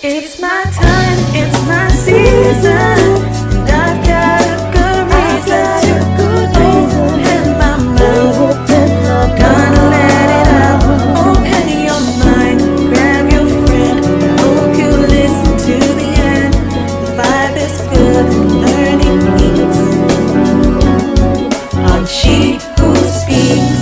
It's my time, it's my season, and I've got a good reason to open my mouth. Gonna let it out, open your mind, grab your friend. Hope you listen to the end. The vibe is good and learning meets on She Who Speaks.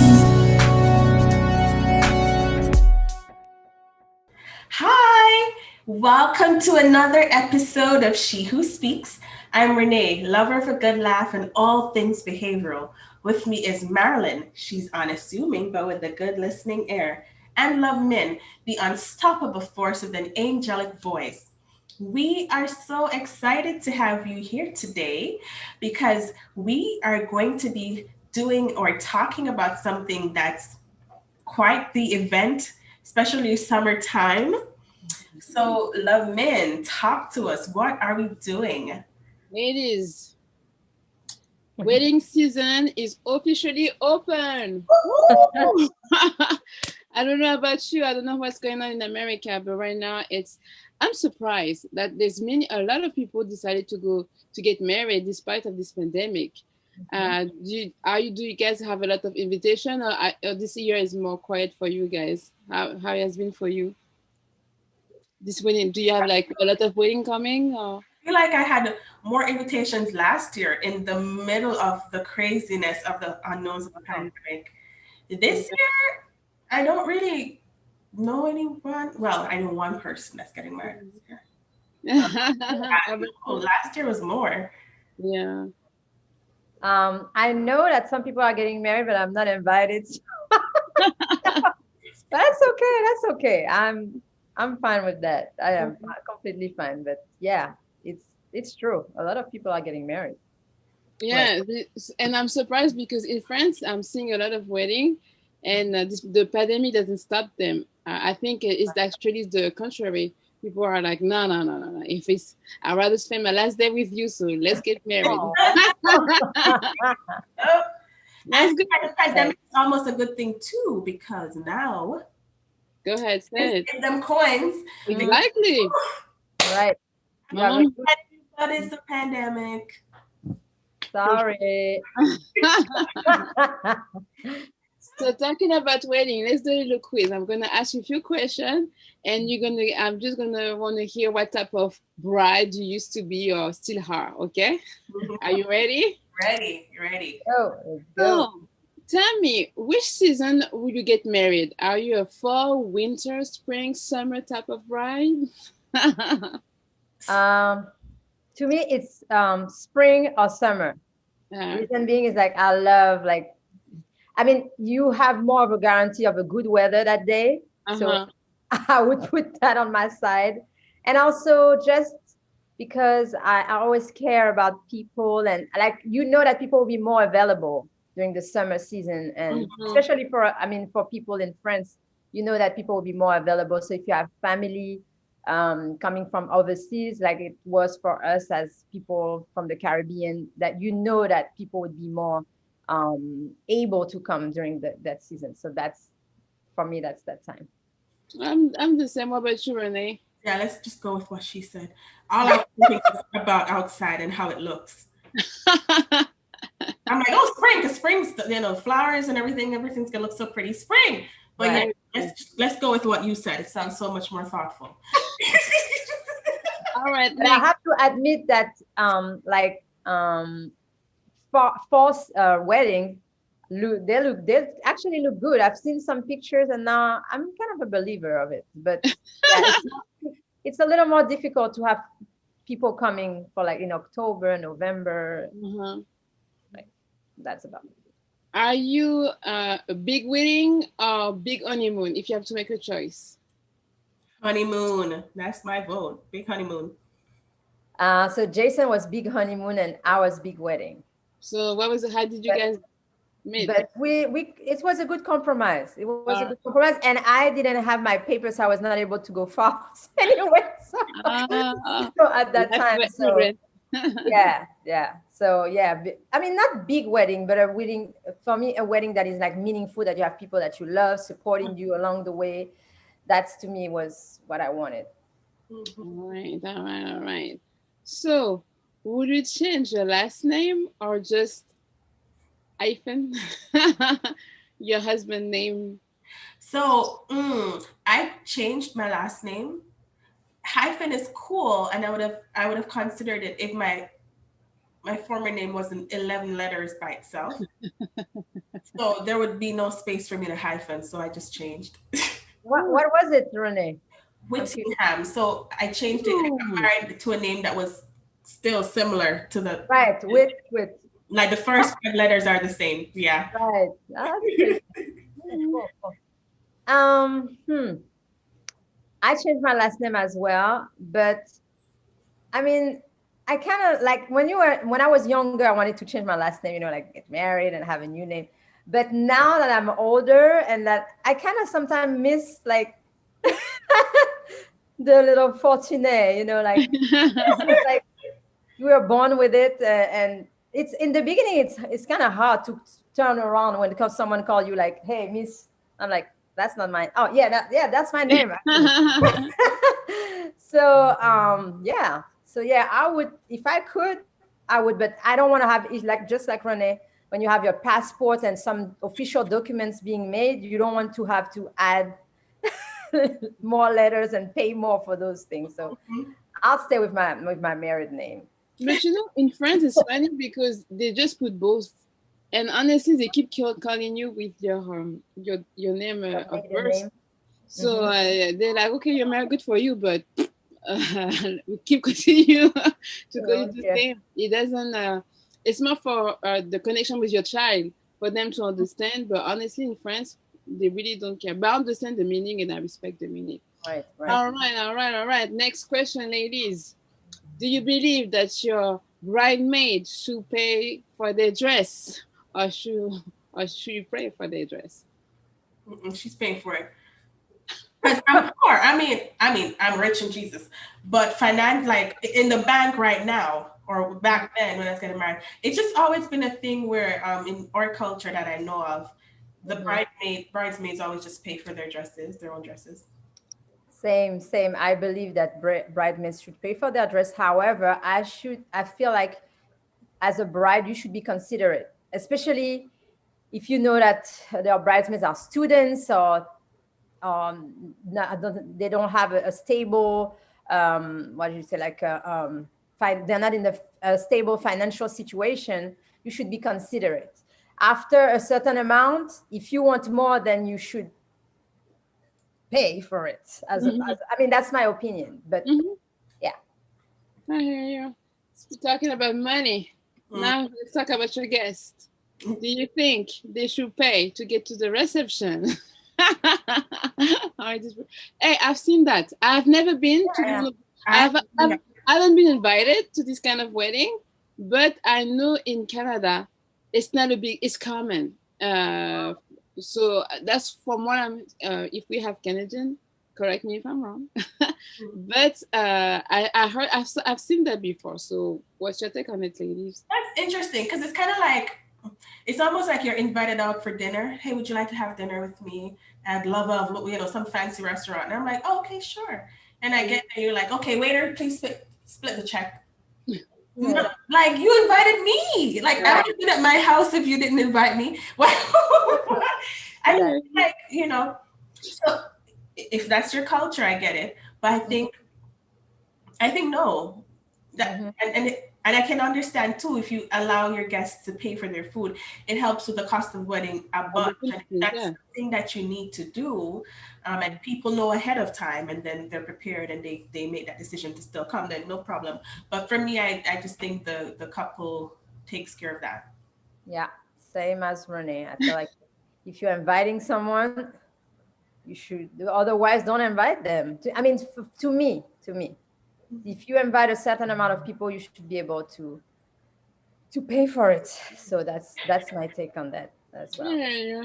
Hi, welcome to another episode of She Who Speaks. I'm Renee, lover of a good laugh and all things behavioral. With me is Marilyn. She's unassuming but with a good listening ear. And Love Min, the unstoppable force with an angelic voice. We are so excited to have you here today because we are going to be doing or talking about something that's quite the event, especially summertime. So, Love Min, talk to us. What are we doing? Ladies, wedding season is officially open. Woo! I don't know about you. I don't know what's going on in America, but right now I'm surprised that a lot of people decided to go to get married despite of this pandemic. Do you guys have a lot of invitation, or this year is more quiet for you guys? How it has been for you this wedding? Do you have like a lot of wedding coming? Or I feel like I had more invitations last year in the middle of the craziness of the unknowns of the pandemic. This year, I don't really know anyone. Well, I know one person that's getting married this year. How about you? Last year was more. Yeah. I know that some people are getting married, but I'm not invited. That's okay. That's okay. I'm fine with that. I am completely fine. But yeah, it's true. A lot of people are getting married. Right. Yeah, and I'm surprised because in France, I'm seeing a lot of wedding, and the pandemic doesn't stop them. I think it's actually the contrary. People are like, no, no, no, no, no. If it's, I'd rather spend my last day with you, so let's get married. Oh, Oh, That's and good. the pandemic is almost a good thing too because now Go ahead, let's say it. give them coins. Because Exactly. right. You have a Mhm. good but it's a pandemic. sorry. So talking about wedding, let's do a little quiz. I'm gonna ask you a few questions, and I'm just gonna want to hear what type of bride you used to be or still are. Okay? Are you ready? Ready, ready. Go, let's go. So tell me, which season will you get married? Are you a fall, winter, spring, summer type of bride? Um, to me, it's spring or summer. uh, Reason being is like I love like I mean you have more of a guarantee of a good weather that day, so uh-huh. I would put that on my side. And also just because I always care about people and like that people will be more available during the summer season and Mhm. especially for I mean for people in France, that people will be more available. So if you have family coming from overseas, like it was for us as people from the Caribbean, that that people would be more able to come during that season. So that's for me, that's that time. I'm the same. What about you, Renee? Yeah, let's just go with what she said. All I was thinking was about outside and how it looks. I'm like, oh, spring, because spring's flowers and everything's gonna look so pretty. Spring. But yeah, Right. let's go with what you said. It sounds so much more thoughtful. All right, But I next. have to admit that false wedding they actually look good. I've seen some pictures and now I'm kind of a believer of it. But yeah, it's a little more difficult to have people coming for like in October, November. Uh-huh. Like that's about it. Are you a big wedding or big honeymoon? If you have to make a choice. Honeymoon. That's my vote. Big honeymoon. So Jason was big honeymoon and I was big wedding. So what was it? How did you But guys meet? but we it was a good compromise. It was a good Uh, compromise, and I didn't have my papers, so I was not able to go far anyway. uh, So at that Life time, so immigrant. yeah. So yeah, I mean not big wedding, but a wedding for me, a wedding that is like meaningful, that you have people that you love supporting you along the way. That's to me was what I wanted. Mhm. All right, all right, all right. So, would you change your last name or just hyphen your husband name? So I changed my last name. Hyphen is cool, and I would have considered it if my former name wasn't 11 letters by itself. So there would be no space for me to hyphen. So I just changed. What was it, Renee? I'm curious. Whittingham. So I changed it and got Ooh. married to a name that was still similar to the, Right, with like the first five letters are the same. Yeah. right. That's pretty Mm. cool. Cool. Um, hmm. I changed my last name as well, but I mean, I kind of like when I was younger, I wanted to change my last name, like get married and have a new name. But now that I'm older and that I kind of sometimes miss like the little fortuné, it's like you were born with it, and it's in the beginning, it's kind of hard to turn around when someone call you like, "Hey, Miss," I'm like, "That's not mine." Oh yeah, that's my name actually. So I would, if I could, I would, but I don't want to have it like just like Renee. When you have your passport and some official documents being made, you don't want to have to add more letters and pay more for those things. So Mhm. I'll stay with my married name. But in France, it's funny because they just put both, and honestly, they keep calling you with your name Your of maiden birth. name. So Hmm. they're like, okay, you're married, good for you, but we keep continue to call you the Okay. same. It doesn't. It's more for the connection with your child for them to understand. But honestly, in France, they really don't care. But I understand the meaning and I respect the meaning. Right, right. All right, all right, all right. Next question, ladies. Do you believe that your bridesmaid should pay for their dress, or should you pay for their dress? She's paying for it. Because I'm poor. I mean, I'm rich in Jesus, but finance, like in the bank right now, or back then when I was getting married, it's just always been a thing where, in our culture that I know of, the Hmm. bridesmaids always just pay for their own dresses. Same, same. I believe that bridesmaids should pay for their dress. However, I feel like as a bride, you should be considerate, especially if you know that their bridesmaids are students or they don't have a stable, what do you say, like they're not in a stable financial situation. You should be considerate. After a certain amount, if you want more, then you should pay for it. Mm-hmm. I mean, that's my opinion. But Mm-hmm. yeah, I hear you. We're talking about money. Mm. Now let's talk about your guest. Do you think they should pay to get to the reception? Hey, I've seen that. I've never been to yeah, this. I I've, yeah. I've I haven't been invited to this kind of wedding, but I know in Canada, it's not a big. It's common. So that's from what I'm. If we have Canadian, correct me if I'm wrong. But I heard I've seen that before. So what's your take on it, ladies? That's interesting because it's kind of like, it's almost like you're invited out for dinner. Hey, would you like to have dinner with me at Love of, some fancy restaurant? And I'm like, oh, okay, sure. And I get there, you're like, okay, waiter, please split the check. No, yeah, like you invited me. Like I right, would have been at my house if you didn't invite me. Well, I feel exactly. like, so if that's your culture, I get it. But I think no. That Hmm. and I can understand too if you allow your guests to pay for their food, it helps with the cost of wedding a bunch. And if Definitely, that's yeah. something that you need to do, and people know ahead of time, and then they're prepared and they make that decision to still come, then no problem. But for me, I just think the couple takes care of that. Yeah, same as Renee. I feel like if you're inviting someone, you should. Otherwise, don't invite them. I mean, to me, if you invite a certain amount of people, you should be able to pay for it. So that's my take on that as well. Yeah, yeah.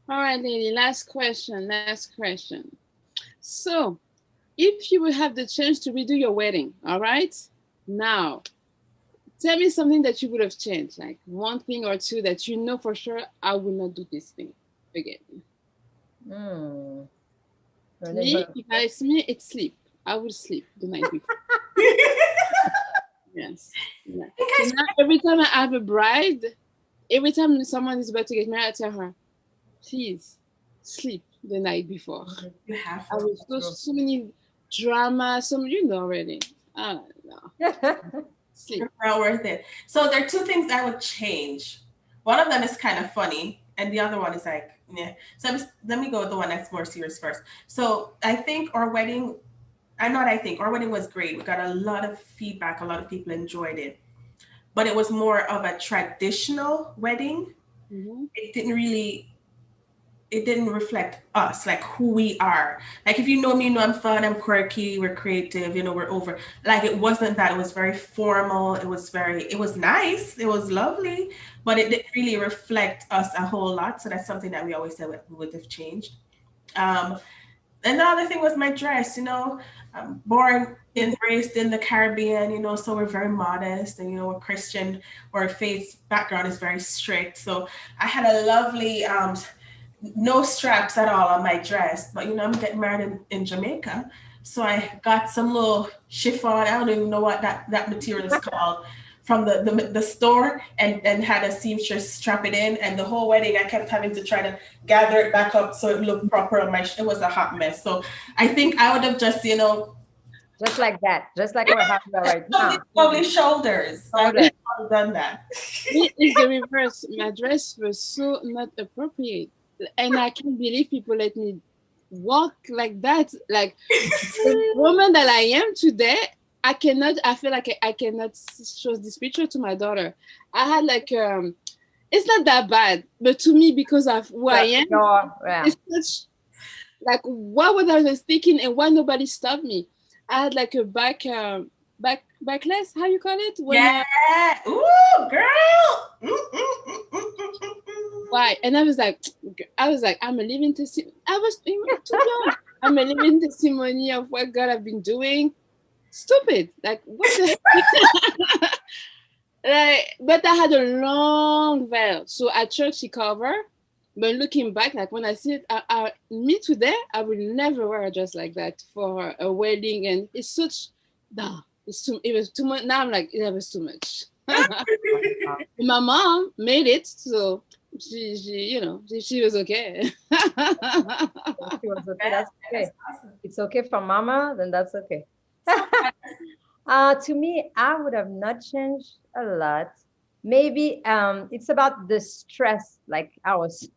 All right, lady. Last question. Last question. So, if you would have the chance to redo your wedding, all right? Now, tell me something that you would have changed, like one thing or two that you know for sure I will not do this thing again. Hmm. Renee, you Me, wanna go if first? it's me, it's sleep. I would sleep the night before. Yes. Yeah. think So now every time I have a bride, every time someone is about to get married, I tell her, please sleep the night before. you have I to. was so many drama, already. I don't know. Sleep. It's not worth it. So there are two things I would change. One of them is kind of funny, and the other one is like, yeah. So let me go with the one that's more serious first. So I think our wedding, our wedding was great. We got a lot of feedback. A lot of people enjoyed it, but it was more of a traditional wedding. Mm-hmm. It didn't reflect us, like who we are. Like if you know me, you know I'm fun, I'm quirky, we're creative, we're over. Like it wasn't that. It was very formal. It was nice. It was lovely, but it didn't really reflect us a whole lot. So that's something that we always said we would have changed. Um, and the other thing was my dress, I'm born and raised in the Caribbean, so we're very modest and, we're Christian, our faith background is very strict. So I had a lovely, no straps at all on my dress, but I'm getting married in Jamaica. So I got some little chiffon, I don't even know what that material is called, from the store, and had a seamstress strap it in, and the whole wedding I kept having to try to gather it back up so it looked proper on it was a hot mess. So I think I would have just just like that, just like we're having right now. lovely shoulders. I would have done that. It's the reverse. My dress was so not appropriate, and I can't believe people let me walk like that. Like the woman that I am today, I cannot. I feel like I cannot show this picture to my daughter. I had like it's not that bad, but to me, because of who I am, it's such like what was I was thinking, and why nobody stopped me. I had like a backless. How you call it? When ooh, girl. Why? And I was like, I'm a living testimony. I was too young. I'm a living testimony of what God have been doing. Stupid. Like what the heck? Like, but I had a long veil. So at church she covered. But looking back, like when I see it, me today, I will never wear a dress like that for a wedding. And it's such, it was too much. Now I'm like, it was too much. My mom made it, so she was okay. She was okay. That's okay. Awesome. It's okay for mama, then that's okay. To me, I would have not changed a lot. Maybe it's about the stress. Like I was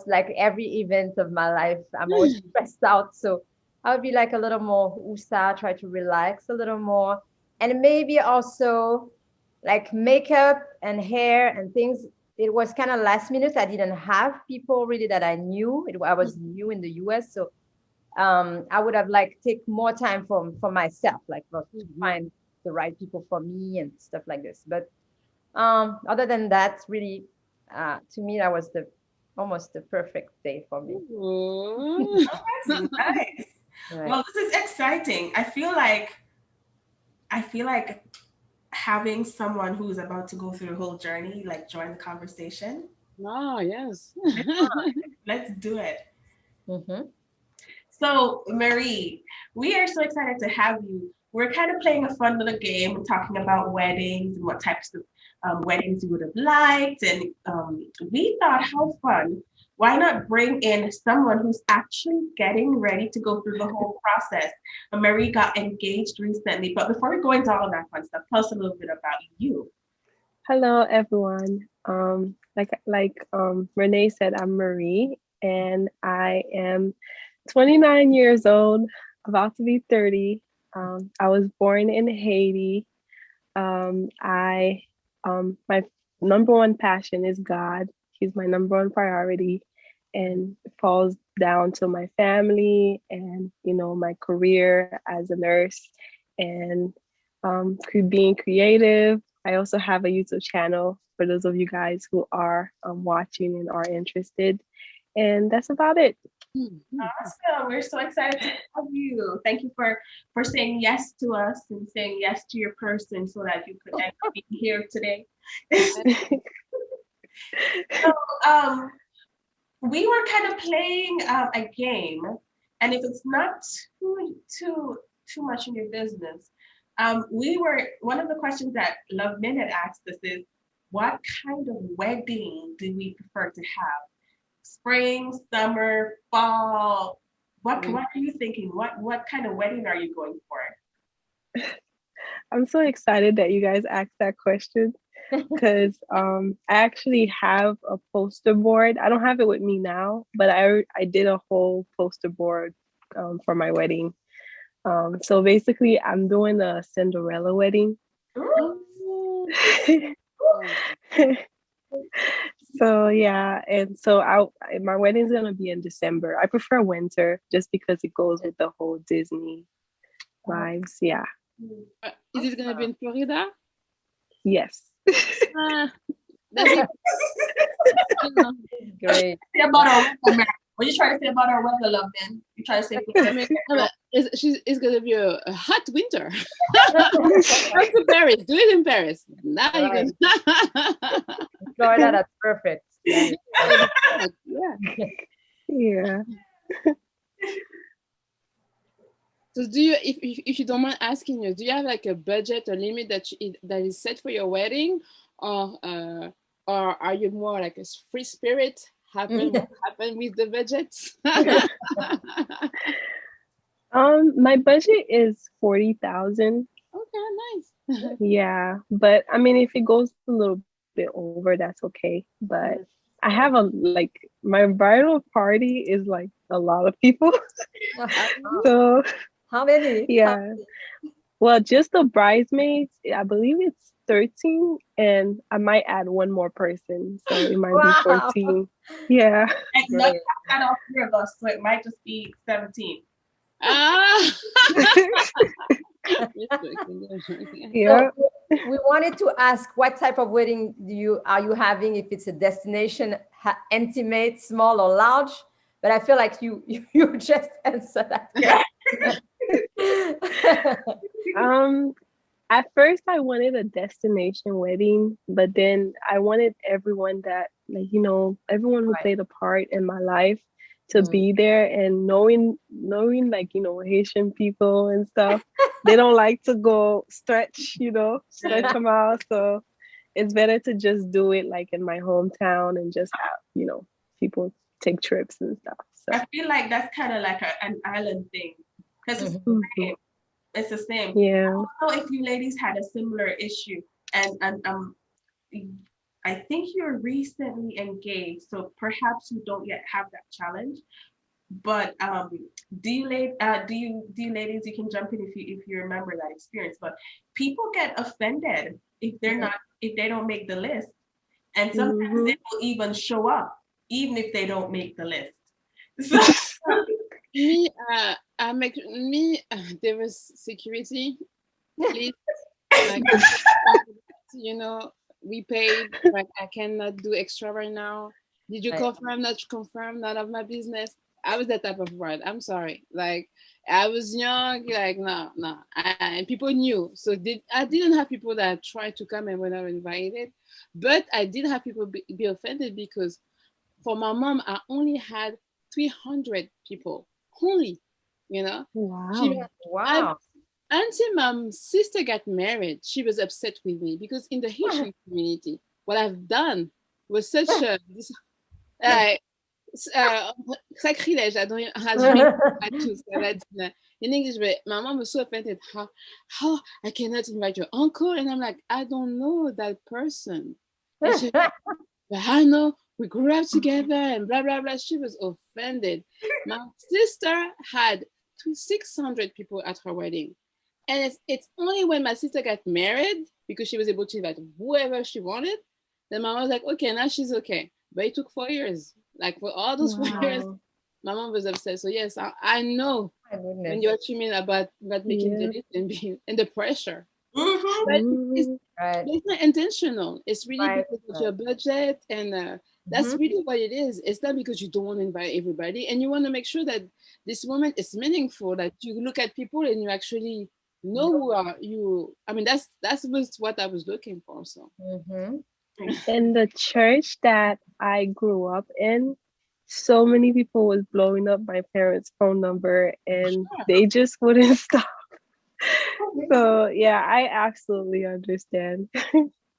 like every event of my life, I'm always stressed out. So I would be like a little more USA, try to relax a little more. And maybe also like makeup and hair and things. It was kind of last minute. I didn't have people really that I knew. I was new in the US. So I would have like take more time for myself, like to find the right people for me and stuff like this. But other than that, really, to me, that was almost the perfect day for me. Oh, that's nice. Right. Well, this is exciting. I feel like having someone who's about to go through the whole journey, like join the conversation. Oh, yes. Let's do it. Mm-hmm. So, Marie, we are so excited to have you. We're kind of playing a fun little game. We're talking about weddings and what types of weddings you would have liked. And we thought, how fun. Why not bring in someone who's actually getting ready to go through the whole process? Marie got engaged recently, but before we go into all of that fun stuff, tell us a little bit about you. Hello, everyone. Like Renee said, I'm Marie, and I am 29 years old, about to be 30. I was born in Haiti. My number one passion is God. He's my number one priority, and it falls down to my family and my career as a nurse and being creative. I also have a YouTube channel for those of you guys who are watching and are interested, and that's about it. Awesome. We're so excited to have you. Thank you for saying yes to us and saying yes to your person so that you could be here today. So, we were kind of playing a game, and if it's not too too much in your business. One of the questions that Love Minute asked us is, what kind of wedding do we prefer to have? Spring, summer, fall? What are you thinking? What kind of wedding are you going for? I'm so excited that you guys asked that question because I actually have a poster board. I don't have it with me now, but I did a whole poster board for my wedding. So basically, I'm doing a Cinderella wedding. So yeah, and so my wedding's gonna be in December. I prefer winter just because it goes with the whole Disney vibes. Yeah. Is it gonna be in Florida? Yes. That's it. Great. What you trying to say about our weather, Love Man? You trying to say? It's gonna be a hot winter. Go to Paris. Do it in Paris. Now you can. Florida, that's perfect. Yeah. Yeah. So do you, if you don't mind asking you, do you have like a budget or limit that is set for your wedding, or are you more like a free spirit? Happen with the budget? My budget is 40,000. Okay, nice. Yeah, but I mean, if it goes a little bit over, that's okay. But I have my bridal party is like a lot of people. So how many? Yeah. Well, just the bridesmaids, I believe it's 13, and I might add one more person, so it might be 14. Yeah. And not all three of us, so it might just be 17. Yeah. So we wanted to ask, what type of wedding are you having? If it's a destination, intimate, small, or large? But I feel like you just answered that. Yeah. At first I wanted a destination wedding, but then I wanted everyone that everyone who played a part in my life to be there, and knowing Haitian people and stuff, they don't like to go stretch them out. So it's better to just do it like in my hometown and just have, people take trips and stuff. So I feel like that's kind of like an island thing, because it's the same. Yeah. I don't know if you ladies had a similar issue, and I think you're recently engaged, so perhaps you don't yet have that challenge. But do you ladies, you can jump in if you remember that experience. But people get offended if they don't make the list, and sometimes they will even show up even if they don't make the list. So, there was security. Please, like, we paid. Like, I cannot do extra right now. Did you confirm? Not confirm? None of my business. I was that type of bride. I'm sorry. Like, I was young. Like, no. And people knew. So I didn't have people that tried to come and were not invited. But I did have people be offended because for my mom, I only had 300 people. Only, Wow. Until my sister got married, she was upset with me because in the Haitian community, what I've done was such a sacrilege. I don't in English, but my mom was so offended. How I cannot invite your uncle, and I'm like, I don't know that person. She, but I know we grew up together and blah blah blah. She was offended. My sister had 600 people at her wedding, and it's only when my sister got married, because she was able to invite whoever she wanted, then my mom was like, okay, now she's okay. But it took 4 years. Like, for all those 4 years, my mom was upset. So yes, I know when you're dreaming about making the list and the pressure. But it's not intentional. It's really because of your budget, and that's really what it is. It's not because you don't want to invite everybody, and you want to make sure that this moment is meaningful, that you look at people and you actually know who are you. I mean, that's what I was looking for. So in the church that I grew up in, so many people was blowing up my parents' phone number, and they just wouldn't stop. So yeah, I absolutely understand.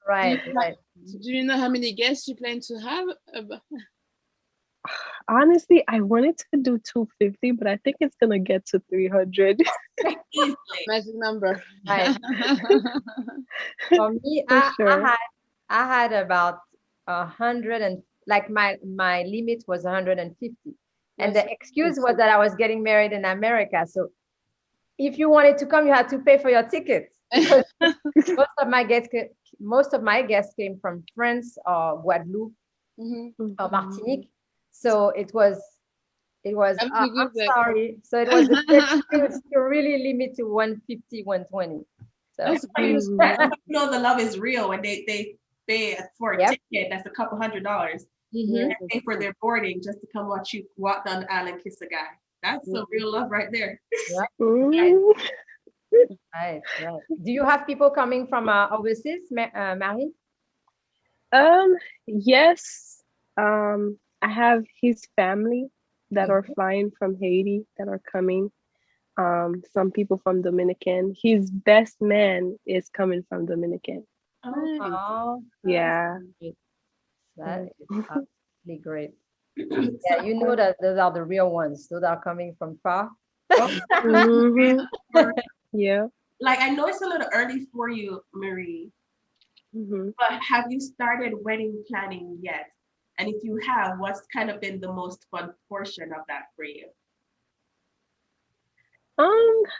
Right, right. Do you know how many guests you plan to have? Honestly, I wanted to do 250, but I think it's gonna get to 300 Easily. Magic number. Right. For me, for sure. I had about 100 and like my limit was 150. And That's the excuse was that I was getting married in America. So if you wanted to come, you had to pay for your tickets because most of my guests came from France or Guadeloupe Mhm. or Mhm. Martinique. So it was That would be I'm good. Like, sorry. So it was a good excuse to really limit to 150, 120. So that's But you, great. Mhm. that's how you know the love is real when they pay for a yep. ticket that's a couple $100 Mm-hmm. Yeah. and pay for their boarding just to come watch you walk down the aisle and kiss a guy. That's some real love right there. Yep. Right. Mhm. Right. Right. Do you have people coming from overseas, Marie? Um, yes. I have his family that are flying from Haiti that are coming. Some people from Dominican. His best man is coming from Dominican. Oh, Nice. Oh, nice. Yeah. great. That Mm. is absolutely great. So, Yeah, you know that those are the real ones. Those are coming from far. oh, Mhm. Yeah. like I know it's a little early for you, Marie, Mhm. but have you started wedding planning yet? And if you have, what's kind of been the most fun portion of that for you?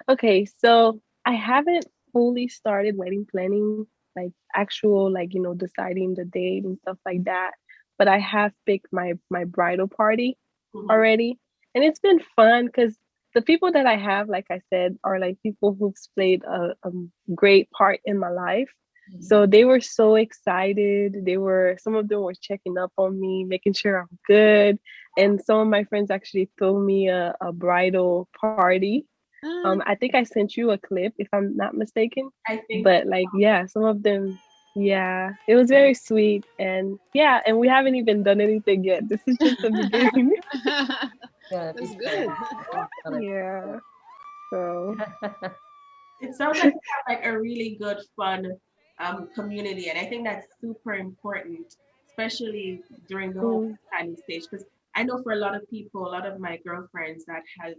Okay, so I haven't fully started wedding planning, like actual, like, deciding the date and stuff like that. But I have picked my bridal party Mhm. already. And it's been fun because the people that I have, like I said, are like people who've played a great part in my life. So they were so excited. Some of them were checking up on me, making sure I'm good. And some of my friends actually threw me a bridal party. Ah, I think I sent you a clip, if I'm not mistaken. I think But like, yeah, some of them, yeah, it was very sweet. And yeah, and we haven't even done anything yet. This is just the beginning. Gonna be that's fun. good. It's gonna be Yeah. So, fun. it sounds like you have like a really good fun community, and I think that's super important, especially during the whole mm, planning stage. Because I know for a lot of people, a lot of my girlfriends that has,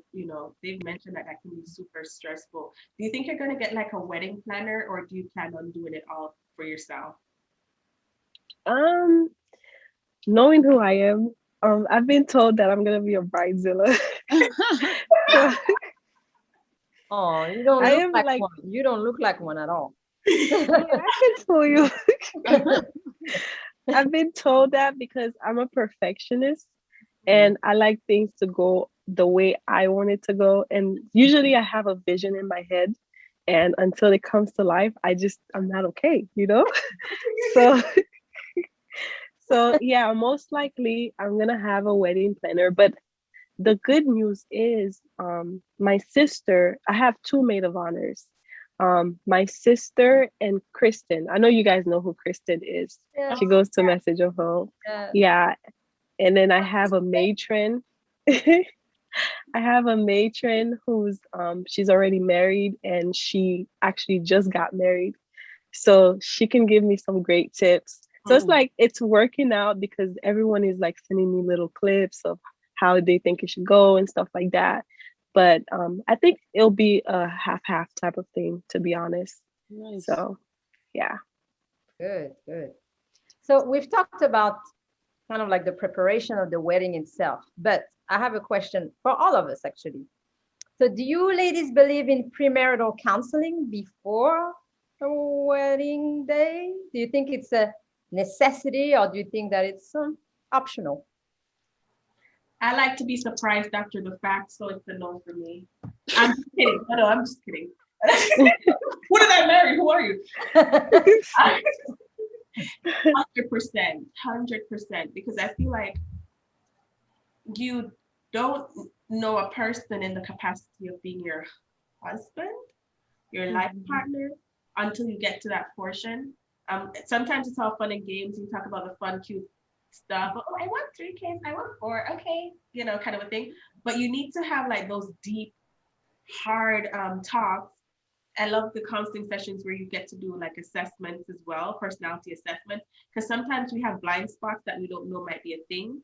they've mentioned that that can be super stressful. Do you think you're gonna get like a wedding planner, or do you plan on doing it all for yourself? um, knowing who I am, I've been told that I'm gonna be a bridezilla. So Oh, you don't I look am like like, one. You don't look like one at all. yeah, I can tell you. I've been told that because I'm a perfectionist and I like things to go the way I want it to go. And usually I have a vision in my head. And until it comes to life, I'm not okay? So, so yeah, most likely I'm gonna have a wedding planner. But the good news is, my sister, I have two maid of honors. My sister and Kristen. I know you guys know who Kristen is. Yes, She goes to Message of Hope. yes. Yeah, and then I have a matron. I have a matron who's she's already married and she actually just got married. So she can give me some great tips. So it's Mm. like it's working out because everyone is like sending me little clips of how they think it should go and stuff like that. But I think it'll be a half-half type of thing, to be honest. Nice. So yeah. Good, good. So we've talked about kind of like the preparation of the wedding itself, but I have a question for all of us actually. So do you ladies believe in premarital counseling before a wedding day? Do you think it's a necessity or do you think that it's optional? I like to be surprised after the fact, so it's a no for me. I'm just kidding. No, I'm just kidding. Who did I marry? Who are you? 100%, 100%, because I feel like you don't know a person in the capacity of being your husband, your life partner, until you get to that portion. Sometimes it's all fun and games. You talk about the fun, cute stuff. Oh, I want 3 kids. I want 4. Okay, kind of a thing. But you need to have like those deep, hard talks I love the counseling sessions where you get to do like assessments as well, personality assessments, because sometimes we have blind spots that we don't know might be a thing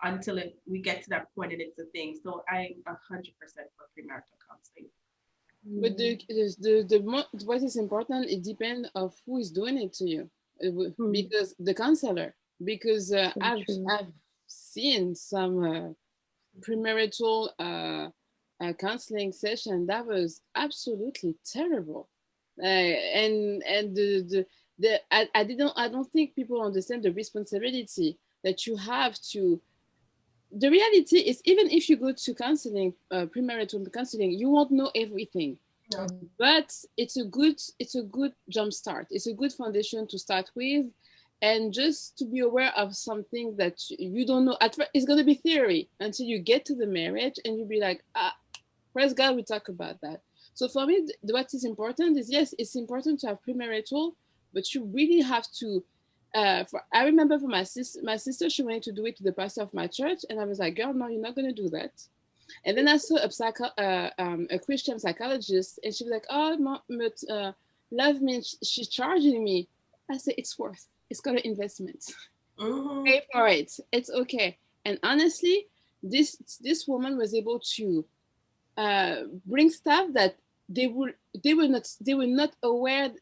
until we get to that point and it's a thing. So I'm 100% for premarital counseling. But what is important, it depends of who is doing it to you. Because the counselor, because I've seen some premarital counseling session that was absolutely terrible, and I don't think people understand the responsibility that you have to. The reality is, even if you go to counseling, premarital counseling, you won't know everything. No. But it's a good jump start. It's a good foundation to start with, and just to be aware of something that you don't know. At first, it's gonna be theory until you get to the marriage, and you'll be like, praise God, we talk about that. So for me, what is important is, yes, it's important to have premarital, but you really have to. I remember for my sister, she wanted to do it to the pastor of my church, and I was like, girl, no, you're not gonna do that. And then I saw a Christian psychologist, and she was like, "Oh, but love means she's charging me." I said, "It's worth. It's got an investment. Pay for it. It's okay." And honestly, this woman was able to bring stuff that they were not aware,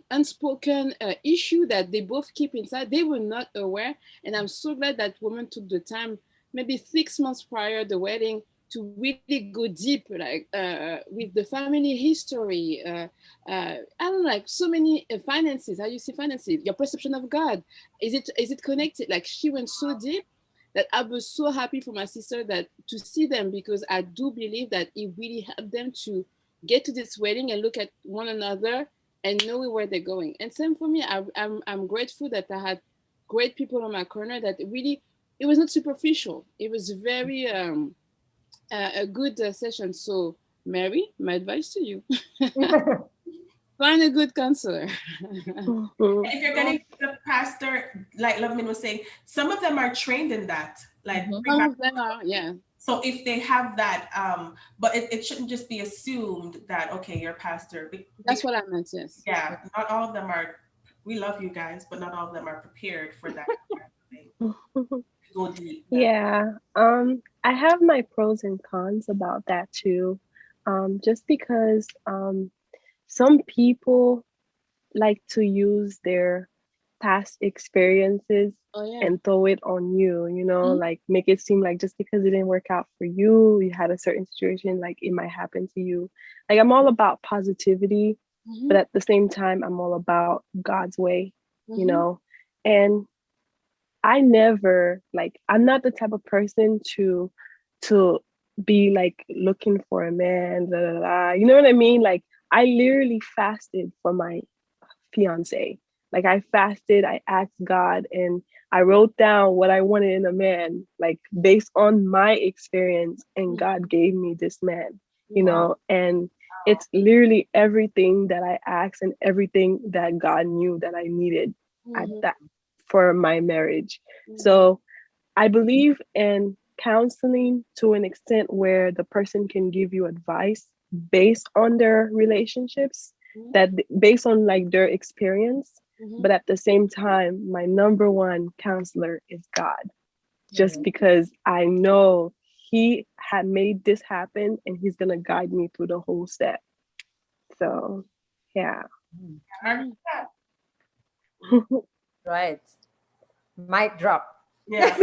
unspoken issue that they both keep inside. They were not aware, and I'm so glad that woman took the time, maybe 6 months prior the wedding, to really go deep, like with the family history. I don't know, like so many finances. How you see finances, your perception of God. Is it connected? Like she went so deep that I was so happy for my sister that to see them, because I do believe that it really helped them to get to this wedding and look at one another and know where they're going. And same for me. I'm grateful that I had great people on my corner that really, it was not superficial. It was very a good session. So Mary, my advice to you, find a good counselor. If you're getting the pastor, like Loveman was saying, some of them are trained in that. Like Some of them are, yeah. so if they have that, but it shouldn't just be assumed that, okay, you're a pastor. That's what I meant, yes. Yeah, not all of them are. We love you guys, but not all of them are prepared for that kind of thing. Go deep. Yeah. I have my pros and cons about that too. Just because some people like to use their past experiences and throw it on you, like make it seem like just because it didn't work out for you, you had a certain situation, like it might happen to you. Like I'm all about positivity, but at the same time, I'm all about God's way, and I never, like, I'm not the type of person to be like looking for a man, blah, blah, blah. You know what I mean? Like I literally fasted for my fiance. Like I fasted, I asked God, and I wrote down what I wanted in a man, like based on my experience, and God gave me this man, and it's literally everything that I asked and everything that God knew that I needed at that for my marriage. So I believe in counseling to an extent where the person can give you advice based on their relationships, that based on like their experience. But at the same time, my number one counselor is God, just because I know he had made this happen and he's going to guide me through the whole step. So, yeah. Right. Mic drop. Yeah.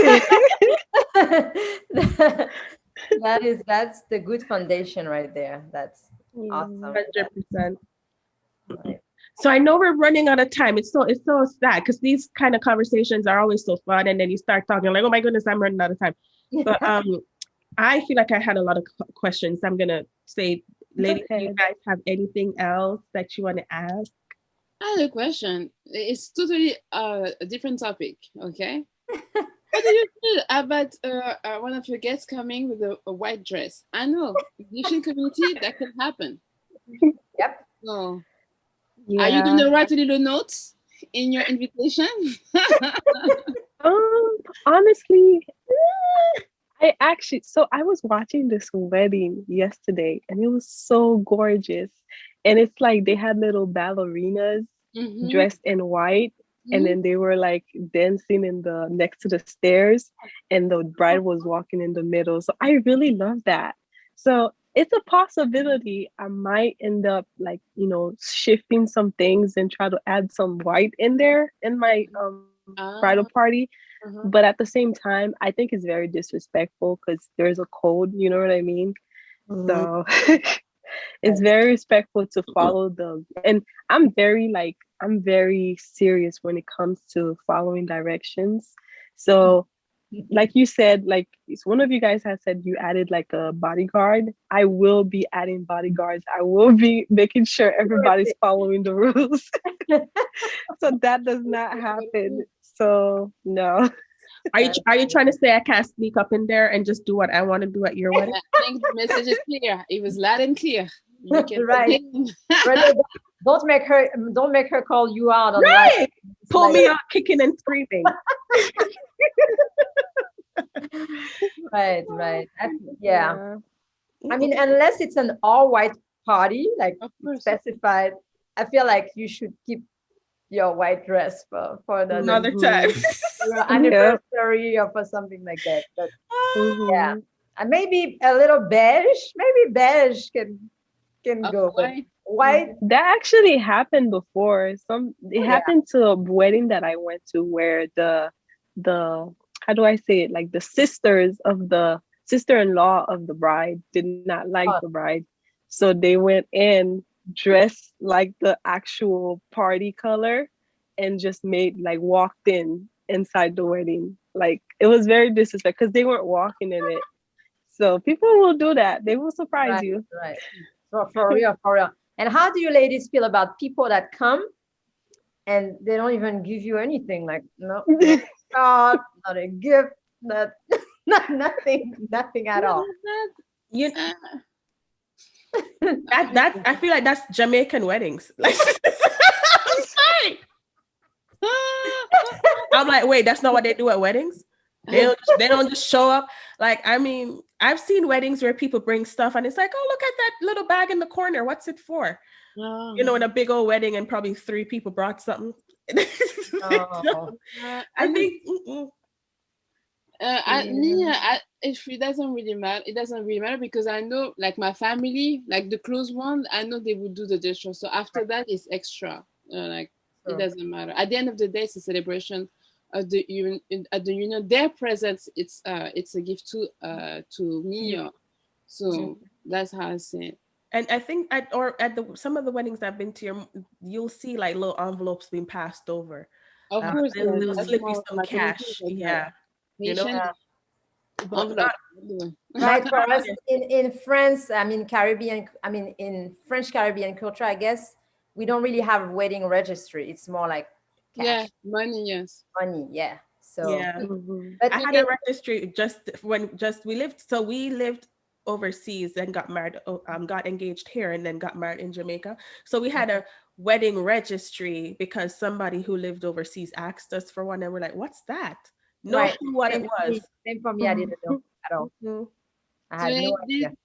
That's the good foundation right there. That's awesome. 100%. Right. So I know we're running out of time. It's so sad because these kind of conversations are always so fun, and then you start talking like, oh my goodness, I'm running out of time. But I feel like I had a lot of questions. I'm gonna say, ladies, do you guys have anything else that you want to ask? I had a question. It's totally a different topic. Okay. What do you feel about one of your guests coming with a white dress? I know, Asian community, that can happen. Yep. So, Yeah. are you going to write a little notes in your invitation? Honestly, I was watching this wedding yesterday and it was so gorgeous. And it's like they had little ballerinas Mm-hmm. dressed in white and Mm-hmm. then they were like dancing in the next to the stairs and the bride was walking in the middle. So I really love that. So it's a possibility I might end up like, shifting some things and try to add some white in there in my bridal Ah, party. But uh-huh. at the same time, I think it's very disrespectful because there's a code, you know what I mean? Mm. So it's Right. very respectful to follow and I'm very serious when it comes to following directions. So like you said, like one of you guys has said you added like a bodyguard. I will be adding bodyguards. I will be making sure everybody's following the rules. So that does not happen. So no. Are you trying to say I can't sneak up in there and just do what I want to do at your wedding? I think the message is clear. It was loud and clear. You can Right. continue. Renee, don't make her call you out on live. Right. It's Pull like, me out kicking and screaming. right, right. Yeah. Yeah. I mean, unless it's an all-white party, like Of it's course. specified, I feel like you should keep your white dress for Another time. your Yep. anniversary or for something like that. But yeah, Hmm. and maybe a little beige. Maybe beige can Of go, but why? white, That actually happened before. It yeah. happened to a wedding that I went to where the how do I say it? Like the sisters of the sister-in-law of the bride did not like the Oh, bride. So they went in dressed like the actual party color and just made like walked in inside the wedding. Like it was very disrespectful because they weren't walking in it. So people will do that. They will surprise right, you. right. For real, for real. And how do you ladies feel about people that come and they don't even give you anything? Like, no, not a card, not a gift, not, nothing, nothing at What all. is that? You Uh, that I feel like that's Jamaican weddings. Like, I'm sorry. I'm like, wait, that's not what they do at weddings. They don't just show up. Like, I mean, I've seen weddings where people bring stuff and it's like, oh, look at that little bag in the corner. What's it for? In a big old wedding and probably three people brought something. Oh, I I just think yeah. if it doesn't really matter, it doesn't really matter because I know, like my family, like the close one, I know they would do the gesture. So after Right. that, it's extra. Like it So, doesn't matter. At the end of the day, it's a celebration of the union. At the union, their presence, it's a gift to me. you. So that's how I see it. and I think at the some of the weddings I've been to, you'll see like little envelopes being passed over. Of course, yeah, They'll that's Mm, slip you more some like anything cash. like that. Yeah, you know, Haitian yeah. but envelope. not Right, to for us others. in France, I mean Caribbean, I mean in French Caribbean culture, I guess we don't really have wedding registry. It's more like Yeah, cash money, yes. money. Yeah. So, Yeah, Mhm. but I had a registry just we lived overseas and got married, got engaged here and then got married in Jamaica. So we had a wedding registry because somebody who lived overseas asked us for one and we're like, what's that? No right, clue what it same for me. was. Same for me. I didn't know at all. Mhm. I So had no indeed, idea.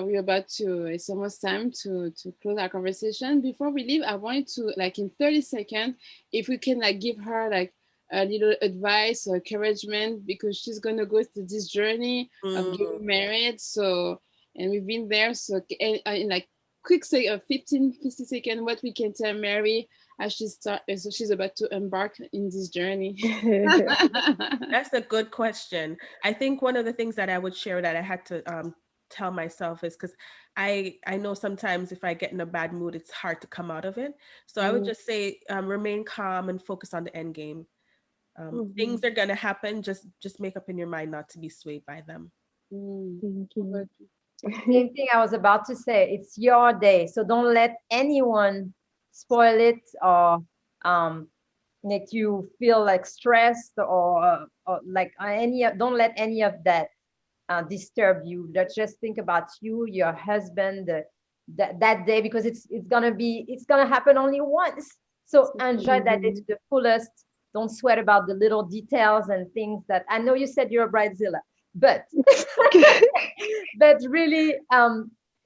we're about to. It's almost time to close our conversation. Before we leave, I wanted to like in 30 seconds, if we can like give her like a little advice or encouragement because she's gonna go through this journey of Mm. getting married. So and we've been there. So in like quick say 15, 50 seconds, what we can tell Mary as so she's about to embark in this journey. That's a good question. I think one of the things that I would share that I had to tell myself is because I know sometimes if I get in a bad mood, it's hard to come out of it. So I would Mm, just say remain calm and focus on the end game. Things Mhm. are gonna happen. Just make up in your mind not to be swayed by them. mm. Thank How about you. you? Same thing I was about to say. It's your day, so don't let anyone spoil it or um make you feel like stressed or like don't let any of that disturb you. Let's just think about you, your husband, that day because it's gonna happen only once. So enjoy that day to Mhm. the fullest. don't sweat about the little details and things that I know you said you're a bridezilla, but but really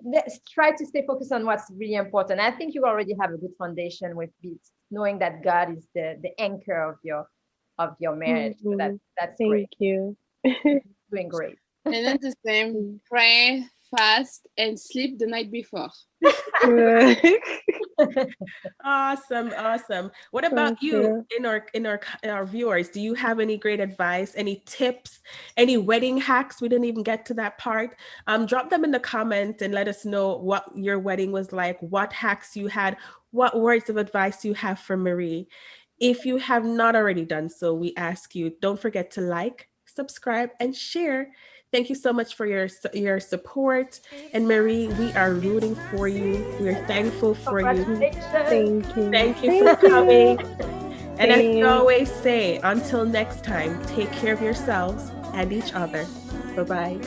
let's try to stay focused on what's really important. I think you already have a good foundation with beats, knowing that God is the anchor of your marriage. So that's great. Thank you. Doing great. And then the same, pray, fast, and sleep the night before. Awesome, awesome. What about you in our viewers? Do you have any great advice, any tips, any wedding hacks? We didn't even get to that part. Drop them in the comment and let us know what your wedding was like, what hacks you had, what words of advice you have for Marie. If you have not already done so, we ask you, don't forget to like, subscribe, and share. Thank you so much for your support. And Marie, we are rooting for you. We're thankful for you. Thank you. Thank you for coming. And as we always say, until next time, take care of yourselves and each other. Bye-bye.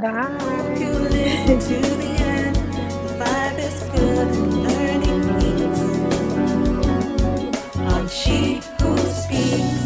Bye. You listen to the end. The vibe is good and learning meets. On She Who Speaks.